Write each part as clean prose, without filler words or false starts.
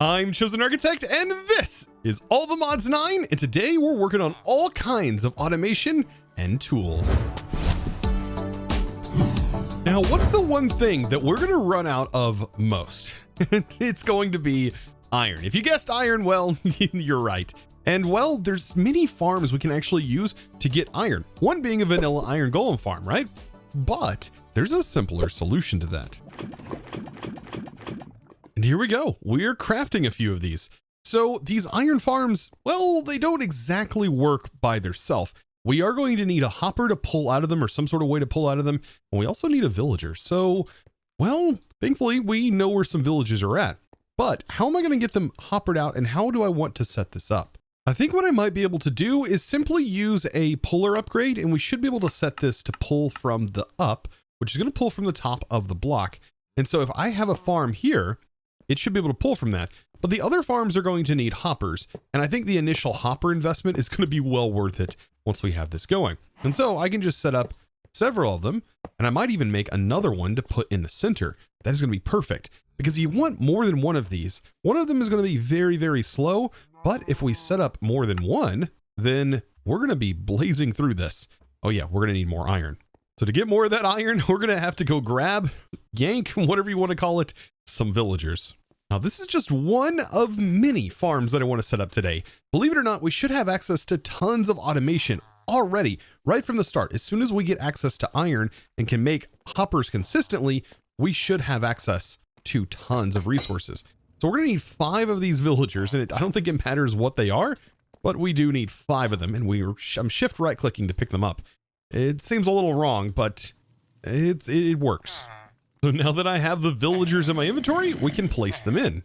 I'm ChosenArchitect, and this is All the Mods 9, and today we're working on all kinds of automation and tools. Now, what's the one thing that we're going to run out of most? It's going to be iron. If you guessed iron, well, you're right. And well, there's many farms we can actually use to get iron. One being a vanilla iron golem farm, right? But there's a simpler solution to that. And here we go. We're crafting a few of these. So these iron farms, well, they don't exactly work by themselves. We are going to need a hopper to pull out of them or some sort of way to pull out of them. And we also need a villager. So, well, thankfully we know where some villages are at. But how am I going to get them hoppered out, and how do I want to set this up? I think what I might be able to do is simply use a puller upgrade, and we should be able to set this to pull from the up, which is going to pull from the top of the block. And so if I have a farm here, it should be able to pull from that. But the other farms are going to need hoppers. And I think the initial hopper investment is going to be well worth it once we have this going. And so I can just set up several of them, and I might even make another one to put in the center. That is going to be perfect because you want more than one of these. One of them is going to be very, very slow. But if we set up more than one, then we're going to be blazing through this. Oh yeah, we're going to need more iron. So to get more of that iron, we're going to have to go grab, yank, whatever you want to call it, some villagers. Now, this is just one of many farms that I want to set up today. Believe it or not, we should have access to tons of automation already, right from the start. As soon as we get access to iron and can make hoppers consistently, we should have access to tons of resources. So we're going to need 5 of these villagers, and I don't think it matters what they are, but we do need 5 of them, and I'm shift right clicking to pick them up. It seems a little wrong, but it works. So now that I have the villagers in my inventory, we can place them in.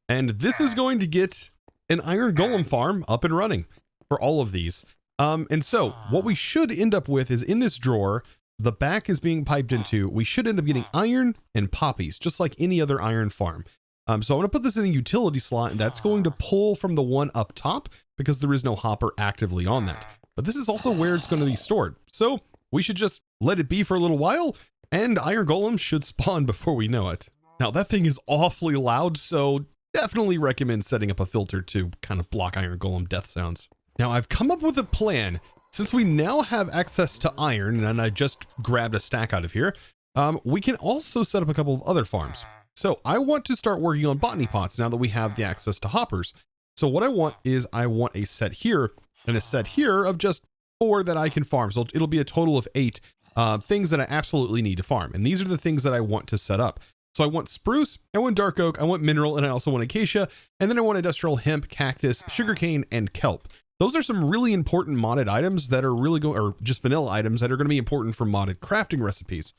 And this is going to get an iron golem farm up and running for all of these. And so what we should end up with is in this drawer, the back is being piped into, we should end up getting iron and poppies, just like any other iron farm. So I'm going to put this in a utility slot, and that's going to pull from the one up top because there is no hopper actively on that. But this is also where it's going to be stored. So we should just let it be for a little while, and iron golem should spawn before we know it. Now that thing is awfully loud, so definitely recommend setting up a filter to kind of block iron golem death sounds. Now I've come up with a plan. Since we now have access to iron, and I just grabbed a stack out of here, we can also set up a couple of other farms. So I want to start working on botany pots now that we have the access to hoppers. So what I want is I want a set here and a set here of just 4 that I can farm. So it'll be a total of 8 things that I absolutely need to farm. And these are the things that I want to set up. So I want spruce, I want dark oak, I want mineral, and I also want acacia. And then I want industrial hemp, cactus, sugarcane, and kelp. Those are some really important modded items that are really going, or just vanilla items that are going to be important for modded crafting recipes.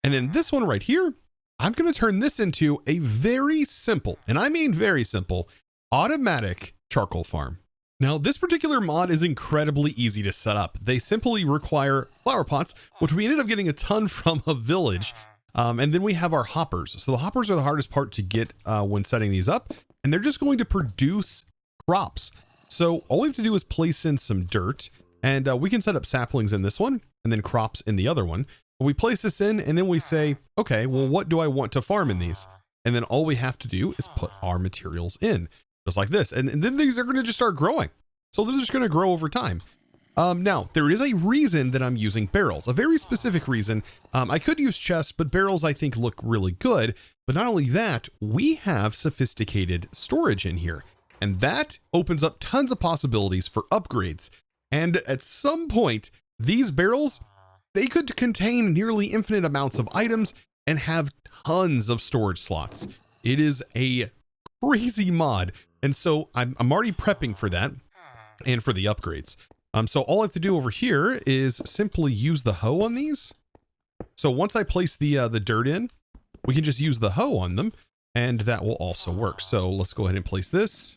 And then this one right here, I'm going to turn this into a very simple, and I mean very simple, automatic charcoal farm. Now, this particular mod is incredibly easy to set up. They simply require flower pots, which we ended up getting a ton from a village. And then we have our hoppers. So the hoppers are the hardest part to get when setting these up, and they're just going to produce crops. So all we have to do is place in some dirt, and we can set up saplings in this one and then crops in the other one. We place this in, and then we say, okay, well, what do I want to farm in these? And then all we have to do is put our materials in, just like this. And then these are going to just start growing. So they're just going to grow over time. Now, there is a reason that I'm using barrels, a very specific reason. I could use chests, but barrels I think look really good. But not only that, we have sophisticated storage in here. And that opens up tons of possibilities for upgrades. And at some point, these barrels, they could contain nearly infinite amounts of items and have tons of storage slots. It is a crazy mod. And so I'm already prepping for that and for the upgrades. So all I have to do over here is simply use the hoe on these. So once I place the dirt in, we can just use the hoe on them, and that will also work. So let's go ahead and place this.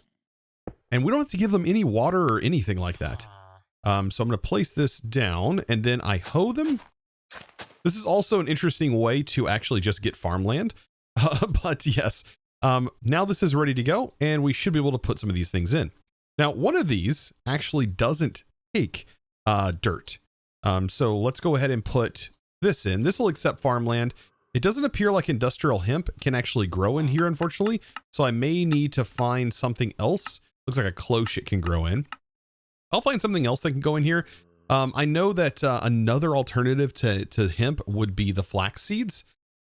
And we don't have to give them any water or anything like that. So I'm going to place this down, and then I hoe them. This is also an interesting way to actually just get farmland. But yes, now this is ready to go, and we should be able to put some of these things in. Now, one of these actually doesn't take dirt. So let's go ahead and put this in. This will accept farmland. It doesn't appear like industrial hemp can actually grow in here, unfortunately. So I may need to find something else. Looks like a cloche it can grow in. I'll find something else that can go in here. I know that another alternative to hemp would be the flax seeds.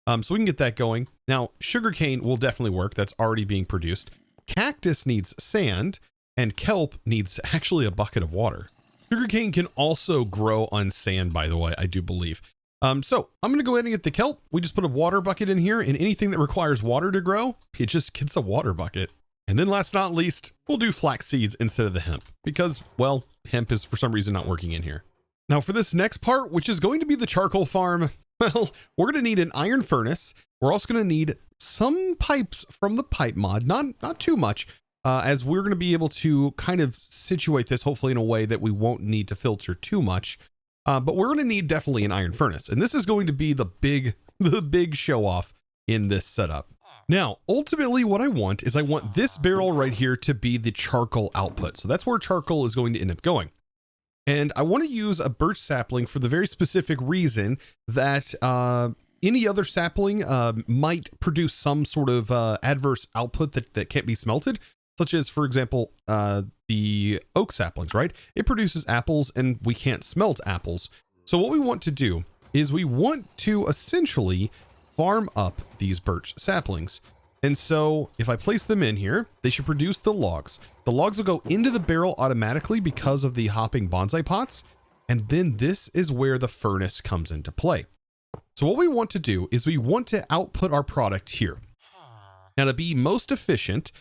So we can get that going. Now, sugarcane will definitely work. That's already being produced. Cactus needs sand, and kelp needs actually a bucket of water. Sugarcane can also grow on sand, by the way, I do believe. So I'm going to go ahead and get the kelp. We just put a water bucket in here, and anything that requires water to grow, it just gets a water bucket. And then last but not least, we'll do flax seeds instead of the hemp because, well, hemp is for some reason not working in here. Now for this next part, which is going to be the charcoal farm, well, we're going to need an iron furnace. We're also going to need some pipes from the pipe mod, not too much, as we're going to be able to kind of situate this hopefully in a way that we won't need to filter too much. But we're going to need definitely an iron furnace. And this is going to be the big show off in this setup. Now, ultimately what I want is I want this barrel right here to be the charcoal output. So that's where charcoal is going to end up going. And I want to use a birch sapling for the very specific reason that any other sapling might produce some sort of adverse output that can't be smelted, such as, for example, the oak saplings, right? It produces apples and we can't smelt apples. So what we want to do is we want to essentially farm up these birch saplings. And so if I place them in here, they should produce the logs. The logs will go into the barrel automatically because of the hopping bonsai pots. And then this is where the furnace comes into play. So what we want to do is we want to output our product here. Now to be most efficient,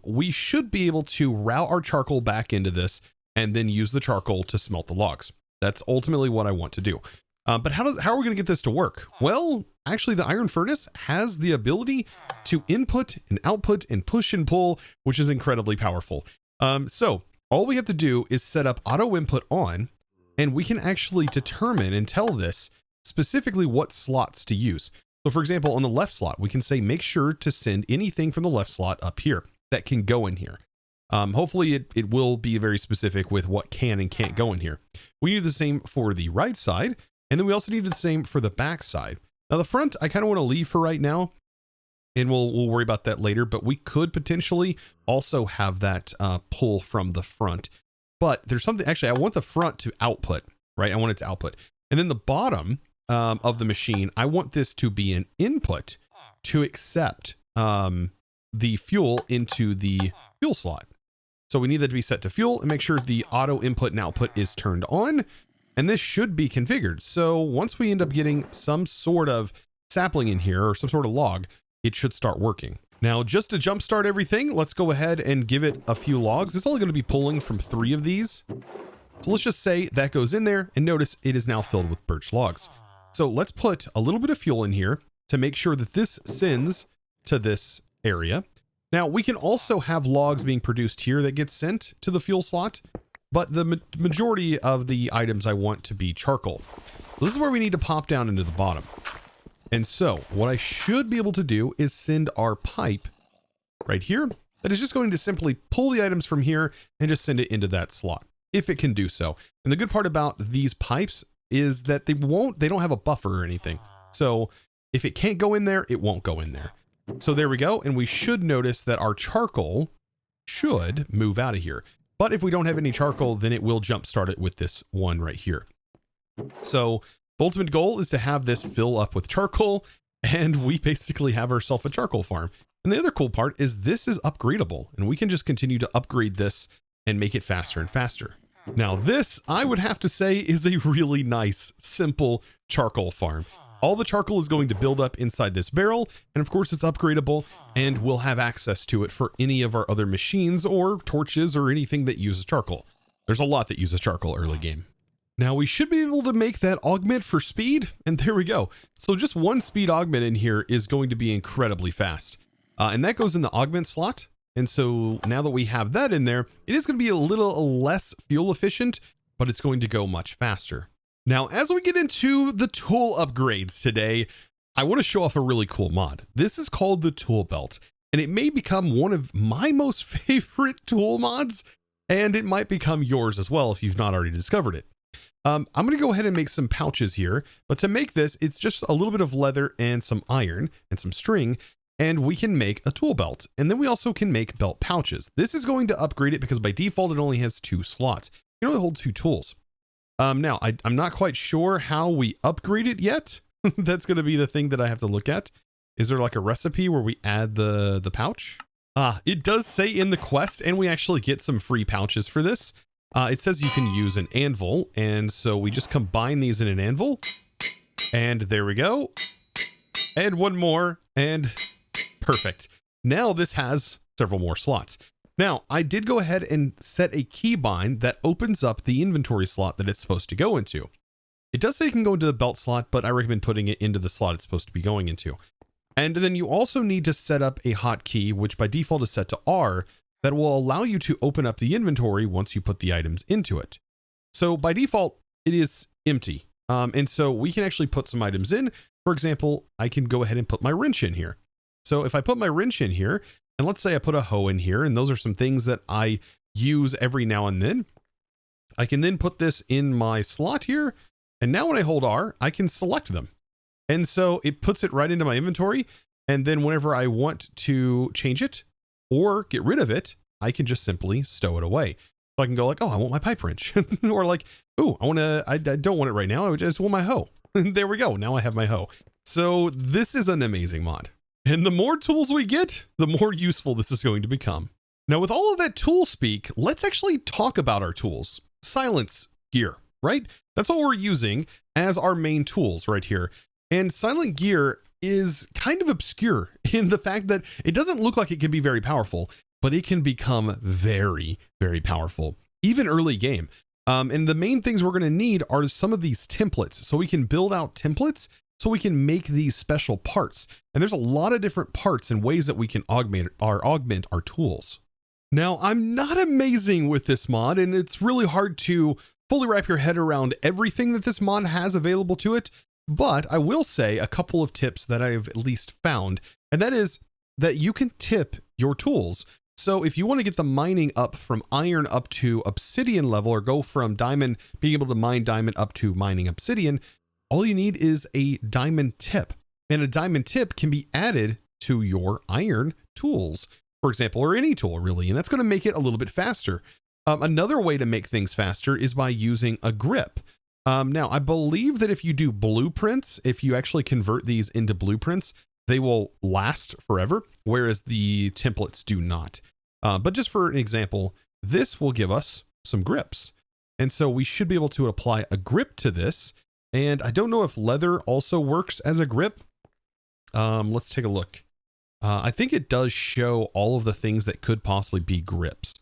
we should be able to route our charcoal back into this and then use the charcoal to smelt the logs. That's ultimately what I want to do. But how are we going to get this to work? Well, actually the iron furnace has the ability to input and output and push and pull, which is incredibly powerful. So all we have to do is set up auto input on, and we can actually determine and tell this specifically what slots to use. So for example, on the left slot, we can say, make sure to send anything from the left slot up here that can go in here. Hopefully it will be very specific with what can and can't go in here. We need the same for the right side. And then we also need the same for the back side. Now the front, I kind of want to leave for right now, and we'll worry about that later, but we could potentially also have that pull from the front. But there's something, actually, I want the front to output, right? I want it to output. And then the bottom of the machine, I want this to be an input to accept the fuel into the fuel slot. So we need that to be set to fuel and make sure the auto input and output is turned on. And this should be configured. So once we end up getting some sort of sapling in here or some sort of log, it should start working. Now, just to jumpstart everything, let's go ahead and give it a few logs. It's only going to be pulling from 3 of these. So let's just say that goes in there, and notice it is now filled with birch logs. So let's put a little bit of fuel in here to make sure that this sends to this area. Now we can also have logs being produced here that get sent to the fuel slot. But the majority of the items I want to be charcoal. This is where we need to pop down into the bottom. And so what I should be able to do is send our pipe right here. That is just going to simply pull the items from here and just send it into that slot, if it can do so. And the good part about these pipes is that they don't have a buffer or anything. So if it can't go in there, it won't go in there. So there we go. And we should notice that our charcoal should move out of here. But if we don't have any charcoal, then it will jumpstart it with this one right here. So the ultimate goal is to have this fill up with charcoal, and we basically have ourselves a charcoal farm. And the other cool part is this is upgradable, and we can just continue to upgrade this and make it faster and faster. Now this, I would have to say, is a really nice, simple charcoal farm. All the charcoal is going to build up inside this barrel, and of course it's upgradable, and we'll have access to it for any of our other machines or torches or anything that uses charcoal. There's a lot that uses charcoal early game. Now we should be able to make that augment for speed, and there we go. So just one speed augment in here is going to be incredibly fast. And that goes in the augment slot. And so now that we have that in there, it is going to be a little less fuel efficient, but it's going to go much faster. Now, as we get into the tool upgrades today, I want to show off a really cool mod. This is called the Tool Belt, and it may become one of my most favorite tool mods, and it might become yours as well if you've not already discovered it. I'm going to go ahead and make some pouches here, but to make this, it's just a little bit of leather and some iron and some string, and we can make a tool belt. And then we also can make belt pouches. This is going to upgrade it because by default, it only has 2 slots. It only holds 2 tools. Now, I'm not quite sure how we upgrade it yet. That's going to be the thing that I have to look at. Is there like a recipe where we add the pouch? It does say in the quest, and we actually get some free pouches for this. It says you can use an anvil, and so we just combine these in an anvil. And there we go. And one more, and perfect. Now this has several more slots. Now, I did go ahead and set a keybind that opens up the inventory slot that it's supposed to go into. It does say it can go into the belt slot, but I recommend putting it into the slot it's supposed to be going into. And then you also need to set up a hotkey, which by default is set to R, that will allow you to open up the inventory once you put the items into it. So by default, it is empty. And so we can actually put some items in. For example, I can go ahead and put my wrench in here. So if I put my wrench in here, and let's say I put a hoe in here, and those are some things that I use every now and then, I can then put this in my slot here. And now when I hold R, I can select them. And so it puts it right into my inventory. And then whenever I want to change it or get rid of it, I can just simply stow it away. So I can go like, oh, I want my pipe wrench. Or like, oh, I don't want it right now. I just want my hoe. And there we go. Now I have my hoe. So this is an amazing mod. And the more tools we get, the more useful this is going to become. Now, with all of that tool speak, let's actually talk about our tools. Silence gear, right? That's what we're using as our main tools right here. And silent gear is kind of obscure in the fact that it doesn't look like it can be very powerful, but it can become very, very powerful, even early game. And the main things we're going to need are some of these templates. So we can build out templates so we can make these special parts. And there's a lot of different parts and ways that we can augment our tools. Now, I'm not amazing with this mod, and it's really hard to fully wrap your head around everything that this mod has available to it. But I will say a couple of tips that I've at least found, and that is that you can tip your tools. So if you want to get the mining up from iron up to obsidian level, or go from diamond, being able to mine diamond up to mining obsidian, all you need is a diamond tip. And a diamond tip can be added to your iron tools, for example, or any tool really, and that's going to make it a little bit faster. Another way to make things faster is by using a grip. Now, I believe that if you do blueprints, if you actually convert these into blueprints, they will last forever, whereas the templates do not. But just for an example, this will give us some grips. And so we should be able to apply a grip to this. And I don't know if leather also works as a grip. Let's take a look. I think it does show all of the things that could possibly be grips.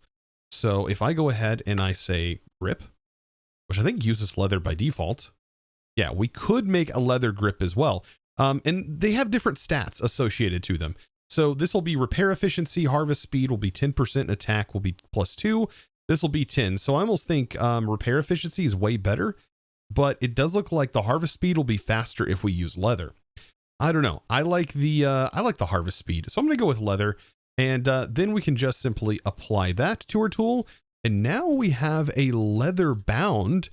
So if I go ahead and I say grip, which I think uses leather by default. Yeah, we could make a leather grip as well. And they have different stats associated to them. So this will be repair efficiency, harvest speed will be 10%, attack will be +2. This will be 10. So I almost think repair efficiency is way better, but it does look like the harvest speed will be faster if we use leather. I don't know. I like the harvest speed. So I'm going to go with leather, and then we can just simply apply that to our tool. And now we have a leather bound,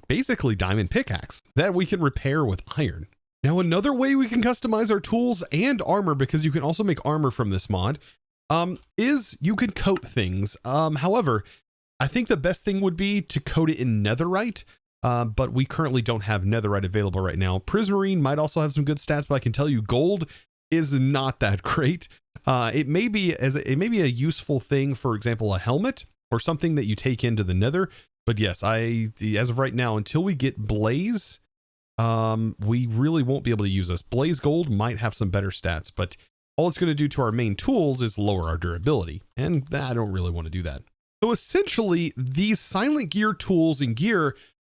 basically diamond pickaxe that we can repair with iron. Now, another way we can customize our tools and armor, because you can also make armor from this mod, is you could coat things. However, I think the best thing would be to coat it in netherite, but we currently don't have netherite available right now. Prismarine might also have some good stats, but I can tell you gold is not that great. It may be a useful thing, for example, a helmet, or something that you take into the nether. But yes, as of right now, until we get blaze, we really won't be able to use this. Blaze gold might have some better stats, but all it's going to do to our main tools is lower our durability. And I don't really want to do that. So essentially, these silent gear tools and gear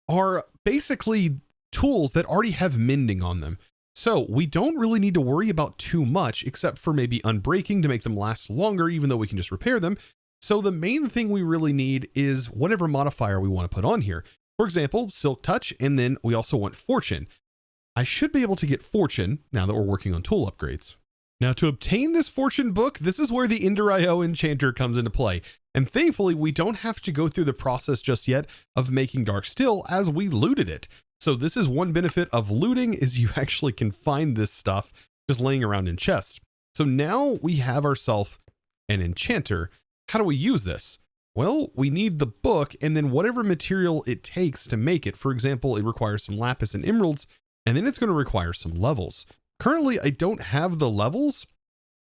are basically tools that already have mending on them. So we don't really need to worry about too much, except for maybe unbreaking to make them last longer, even though we can just repair them. So the main thing we really need is whatever modifier we want to put on here. For example, Silk Touch, and then we also want Fortune. I should be able to get Fortune now that we're working on tool upgrades. Now, to obtain this Fortune book, this is where the Ender.io enchanter comes into play. And thankfully, we don't have to go through the process just yet of making dark still as we looted it. So this is one benefit of looting, is you actually can find this stuff just laying around in chests. So now we have ourselves an enchanter. How do we use this? Well, we need the book and then whatever material it takes to make it. For example, it requires some lapis and emeralds, and then it's going to require some levels. Currently, I don't have the levels,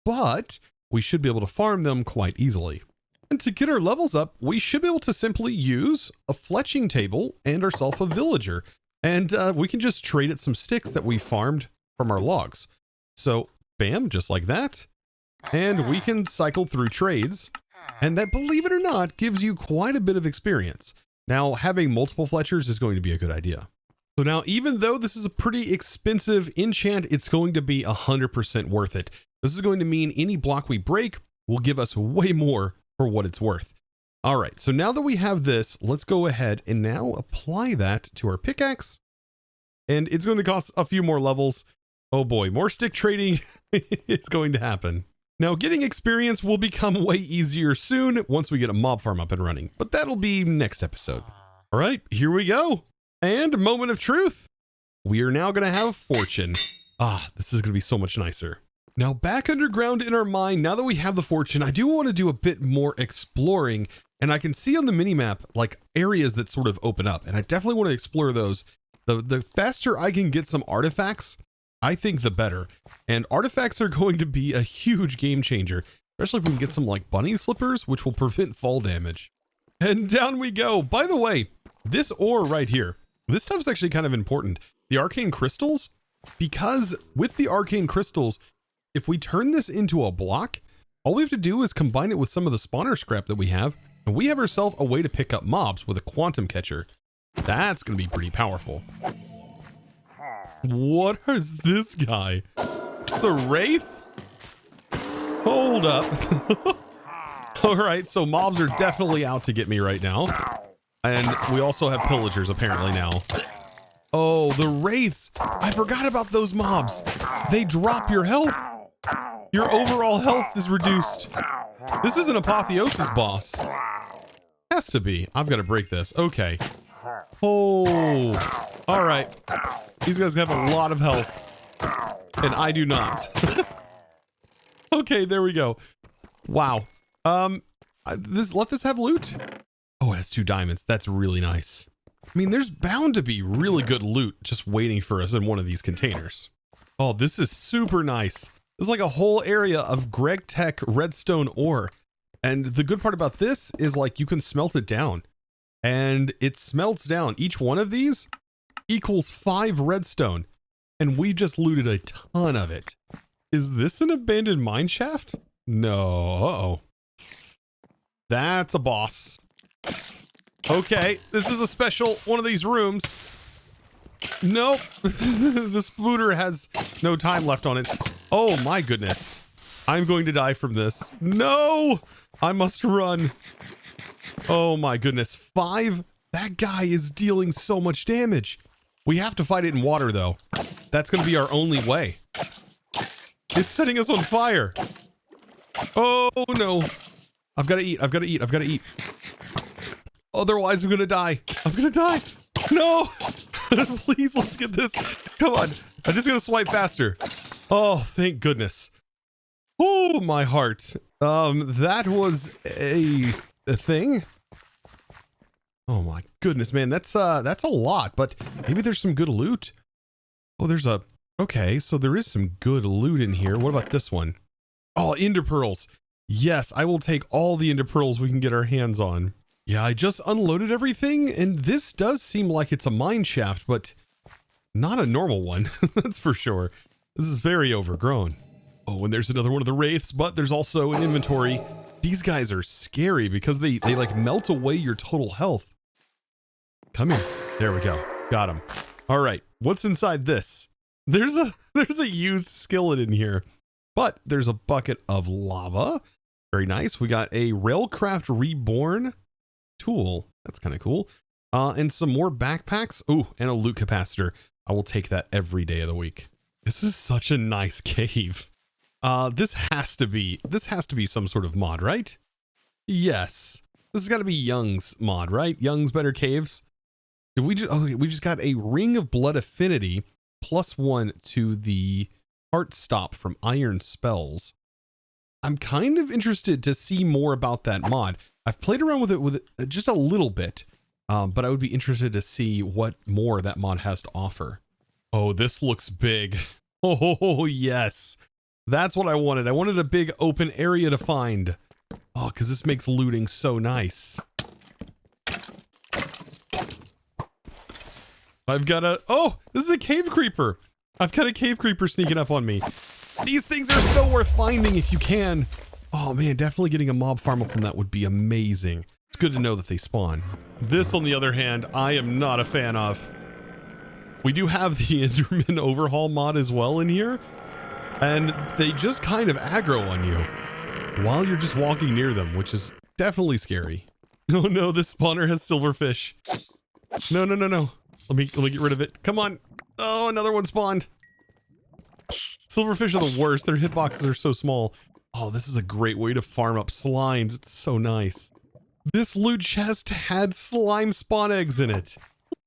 but we should be able to farm them quite easily. And to get our levels up, we should be able to simply use a fletching table and ourselves a villager. And we can just trade it some sticks that we farmed from our logs. So, bam, just like that. And we can cycle through trades. And that, believe it or not, gives you quite a bit of experience. Now, having multiple fletchers is going to be a good idea. So now, even though this is a pretty expensive enchant, it's going to be 100% worth it. This is going to mean any block we break will give us way more for what it's worth. All right, so now that we have this, let's go ahead and now apply that to our pickaxe. And it's going to cost a few more levels. Oh boy, more stick trading is going to happen. Now, getting experience will become way easier soon once we get a mob farm up and running, but that'll be next episode. All right, here we go. And moment of truth. We are now going to have fortune. This is going to be so much nicer. Now, back underground in our mine, now that we have the fortune, I do want to do a bit more exploring, and I can see on the minimap like areas that sort of open up, and I definitely want to explore those. The faster I can get some artifacts, I think the better. And artifacts are going to be a huge game changer, especially if we can get some like bunny slippers, which will prevent fall damage. And down we go. By the way, this ore right here, this stuff's actually kind of important. The arcane crystals, because with the arcane crystals, if we turn this into a block, all we have to do is combine it with some of the spawner scrap that we have, and we have ourselves a way to pick up mobs with a quantum catcher. That's going to be pretty powerful. What is this guy? It's a wraith? Hold up. All right, so mobs are definitely out to get me right now. And we also have pillagers apparently now. Oh, the wraiths. I forgot about those mobs. They drop your health. Your overall health is reduced. This is an apotheosis boss. Has to be. I've got to break this. Okay. Oh. All right. These guys have a lot of health. And I do not. Okay, there we go. Wow. Let this have loot. Oh, it has 2 diamonds. That's really nice. I mean, there's bound to be really good loot just waiting for us in one of these containers. Oh, this is super nice. This is like a whole area of Gregstar redstone ore. And the good part about this is like you can smelt it down. And it smelts down. Each one of these equals 5 redstone. And we just looted a ton of it. Is this an abandoned mine shaft? No. Uh-oh. That's a boss. Okay, this is a special one of these rooms. Nope. The spooter has no time left on it. Oh my goodness. I'm going to die from this. No! I must run. Oh my goodness. 5? That guy is dealing so much damage. We have to fight it in water though. That's going to be our only way. It's setting us on fire. Oh no. I've got to eat. I've got to eat. I've got to eat. Otherwise, I'm going to die. I'm going to die. No. Please, let's get this. Come on. I'm just going to swipe faster. Oh, thank goodness. Oh, my heart. That was a thing. Oh my goodness, man. That's a lot, but maybe there's some good loot. Oh, okay, so there is some good loot in here. What about this one? Oh, ender pearls. Yes, I will take all the ender pearls we can get our hands on. Yeah, I just unloaded everything, and this does seem like it's a mine shaft, but not a normal one. That's for sure. This is very overgrown. Oh, and there's another one of the wraiths, but there's also an inventory. These guys are scary because they like melt away your total health. Come here. There we go. Got him. All right. What's inside this? There's a used skillet in here, but there's a bucket of lava. Very nice. We got a Railcraft Reborn tool. That's kind of cool. And some more backpacks. Ooh, and a loot capacitor. I will take that every day of the week. This is such a nice cave. This has to be some sort of mod, right? Yes. This has got to be Young's mod, right? Young's Better Caves. Did we just, okay, we just got a Ring of Blood Affinity +1 to the Heart Stop from Iron Spells. I'm kind of interested to see more about that mod. I've played around with it just a little bit, but I would be interested to see what more that mod has to offer. Oh, this looks big. Oh, yes. That's what I wanted. I wanted a big open area to find. Oh, because this makes looting so nice. I've got a... Oh, this is a cave creeper. I've got a cave creeper sneaking up on me. These things are so worth finding if you can. Oh, man, definitely getting a mob farm up from that would be amazing. It's good to know that they spawn. This, on the other hand, I am not a fan of. We do have the Enderman Overhaul mod as well in here. And they just kind of aggro on you while you're just walking near them, which is definitely scary. Oh no, this spawner has silverfish. No, no, no, no. Let me get rid of it. Come on. Oh, another one spawned. Silverfish are the worst. Their hitboxes are so small. Oh, this is a great way to farm up slimes. It's so nice. This loot chest had slime spawn eggs in it.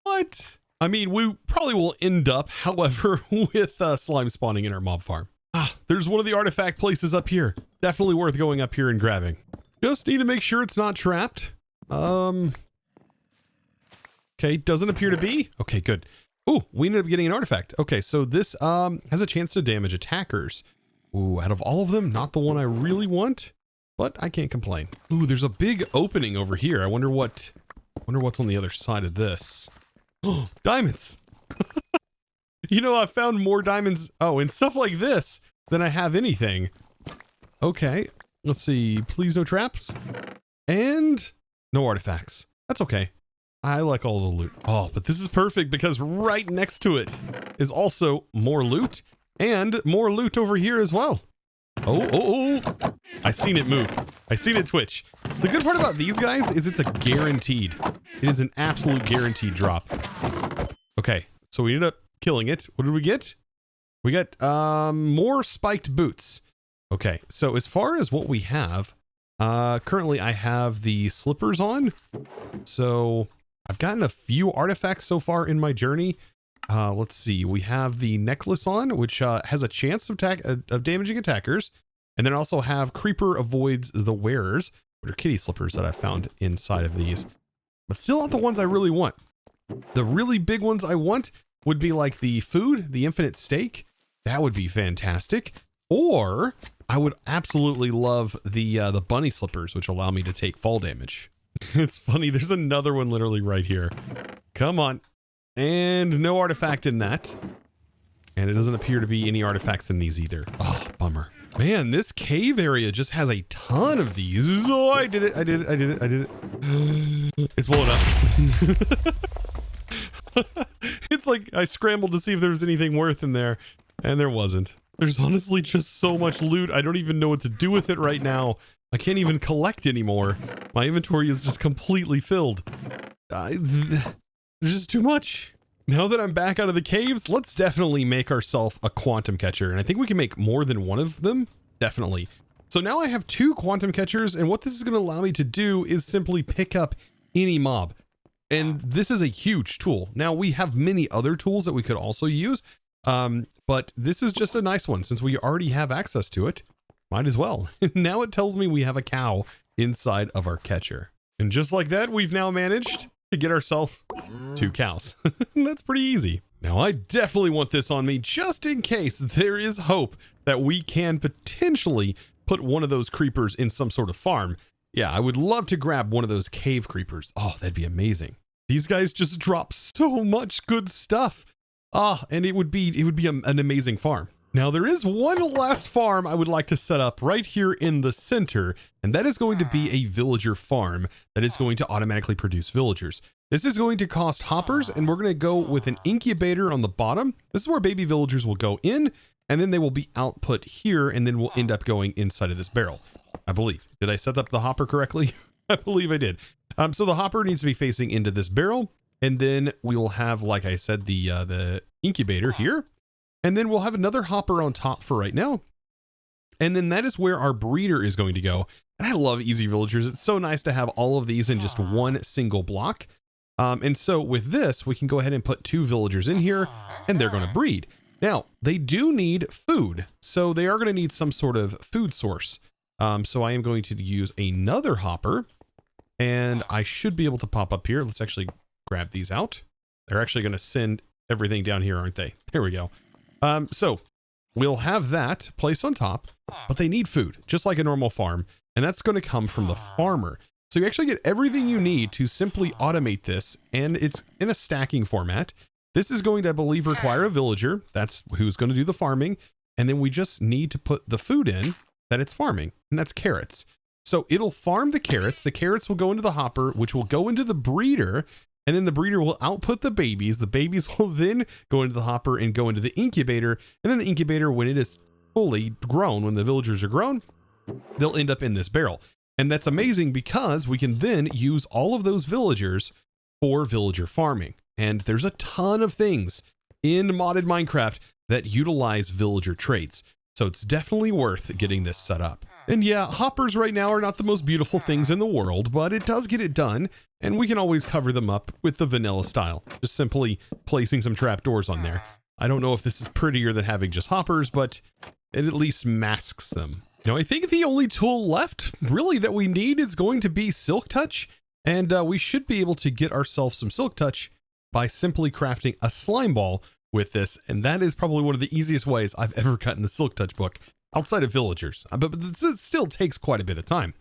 What? I mean, we probably will end up, however, with slime spawning in our mob farm. Ah, there's one of the artifact places up here. Definitely worth going up here and grabbing. Just need to make sure it's not trapped. Okay, doesn't appear to be. Okay, good. Ooh, we ended up getting an artifact. Okay, so this has a chance to damage attackers. Ooh, out of all of them, not the one I really want, but I can't complain. Ooh, there's a big opening over here. I wonder what's on the other side of this. Oh, diamonds. You know, I found more diamonds, and stuff like this than I have anything. Okay, let's see. Please no traps. And no artifacts. That's okay. I like all the loot. Oh, but this is perfect because right next to it is also more loot and more loot over here as well. Oh. I seen it move. I seen it twitch. The good part about these guys is it's a guaranteed. It is an absolute guaranteed drop. Okay, so we ended up killing it. What did we get? We got more spiked boots. Okay, so as far as what we have, currently I have the slippers on. So I've gotten a few artifacts so far in my journey. Let's see. We have the necklace on, which has a chance of damaging attackers. And then I also have Creeper avoids the wearers, which are kitty slippers that I found inside of these. But still not the ones I really want. The really big ones I want would be like the food, the infinite steak. That would be fantastic. Or I would absolutely love the bunny slippers, which allow me to take fall damage. It's funny. There's another one literally right here. Come on. And no artifact in that. And it doesn't appear to be any artifacts in these either. Oh, bummer. Man, this cave area just has a ton of these. Oh, I did it. I did it. I did it. I did it. It's blowing up. It's like I scrambled to see if there was anything worth in there, and there wasn't. There's honestly just so much loot. I don't even know what to do with it right now. I can't even collect anymore. My inventory is just completely filled. There's just too much. Now that I'm back out of the caves, let's definitely make ourselves a quantum catcher. And I think we can make more than one of them. Definitely. So now I have 2 quantum catchers, and what this is going to allow me to do is simply pick up any mob. And this is a huge tool. Now we have many other tools that we could also use. But this is just a nice one since we already have access to it. Might as well. Now it tells me we have a cow inside of our catcher. And just like that, we've now managed to get ourselves 2 cows. That's pretty easy. Now I definitely want this on me just in case there is hope that we can potentially put one of those creepers in some sort of farm. Yeah, I would love to grab one of those cave creepers. Oh, that'd be amazing. These guys just drop so much good stuff. And it would be an amazing farm. Now there is one last farm I would like to set up right here in the center, and that is going to be a villager farm that is going to automatically produce villagers. This is going to cost hoppers, and we're going to go with an incubator on the bottom. This is where baby villagers will go in, and then they will be output here, and then we'll end up going inside of this barrel, I believe. Did I set up the hopper correctly? I believe I did. So the hopper needs to be facing into this barrel, and then we will have, like I said, the incubator here. And then we'll have another hopper on top for right now. And then that is where our breeder is going to go. And I love easy villagers. It's so nice to have all of these in just one single block. And so with this, we can go ahead and put 2 villagers in here and they're going to breed. Now, they do need food. So they are going to need some sort of food source. So I am going to use another hopper and I should be able to pop up here. Let's actually grab these out. They're actually going to send everything down here, aren't they? Here we go. So we'll have that placed on top, but they need food just like a normal farm. And that's going to come from the farmer. So you actually get everything you need to simply automate this. And it's in a stacking format. This is going to, I believe, require a villager. That's who's going to do the farming. And then we just need to put the food in that it's farming. And that's carrots. So it'll farm the carrots. The carrots will go into the hopper, which will go into the breeder. And then the breeder will output the babies. The babies will then go into the hopper and go into the incubator. And then the incubator, when it is fully grown, when the villagers are grown, they'll end up in this barrel. And that's amazing because we can then use all of those villagers for villager farming. And there's a ton of things in modded Minecraft that utilize villager traits. So it's definitely worth getting this set up. And yeah, hoppers right now are not the most beautiful things in the world, but it does get it done. And we can always cover them up with the vanilla style, just simply placing some trapdoors on there. I don't know if this is prettier than having just hoppers, but it at least masks them. You know, I think the only tool left really that we need is going to be Silk Touch. And we should be able to get ourselves some Silk Touch by simply crafting a slime ball with this. And that is probably one of the easiest ways I've ever cut in the Silk Touch book outside of villagers. But this still takes quite a bit of time.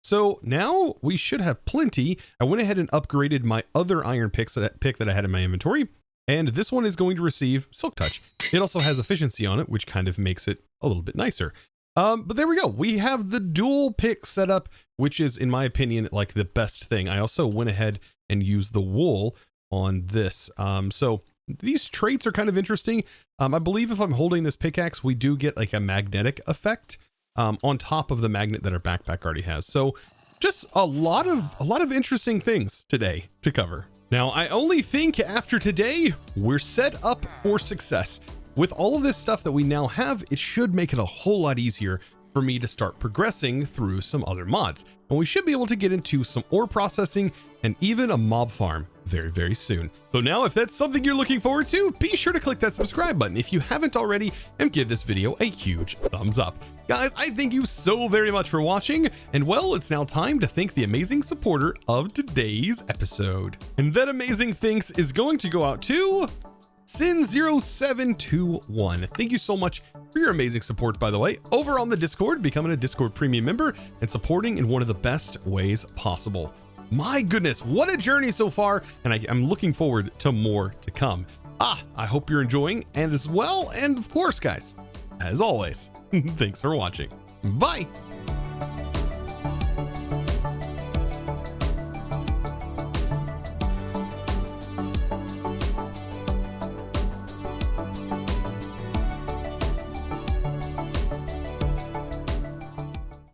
So now we should have plenty. I went ahead and upgraded my other iron pick that I had in my inventory. And this one is going to receive Silk Touch. It also has efficiency on it, which kind of makes it a little bit nicer. But there we go. We have the dual pick setup, which is, in my opinion, like the best thing. I also went ahead and used the wool on this. So these traits are kind of interesting. I believe if I'm holding this pickaxe, we do get like a magnetic effect on top of the magnet that our backpack already has. So just a lot of interesting things today to cover. Now, I only think after today, we're set up for success. With all of this stuff that we now have, it should make it a whole lot easier for me to start progressing through some other mods. And we should be able to get into some ore processing and even a mob farm very, very soon. So now if that's something you're looking forward to, be sure to click that subscribe button if you haven't already and give this video a huge thumbs up. Guys, I thank you so very much for watching, and well, it's now time to thank the amazing supporter of today's episode. And that amazing thanks is going to go out to Sin0721. Thank you so much for your amazing support, by the way, over on the Discord, becoming a Discord premium member and supporting in one of the best ways possible. My goodness, what a journey so far, and I'm looking forward to more to come. I hope you're enjoying, and as well, and of course, guys, as always, thanks for watching. Bye.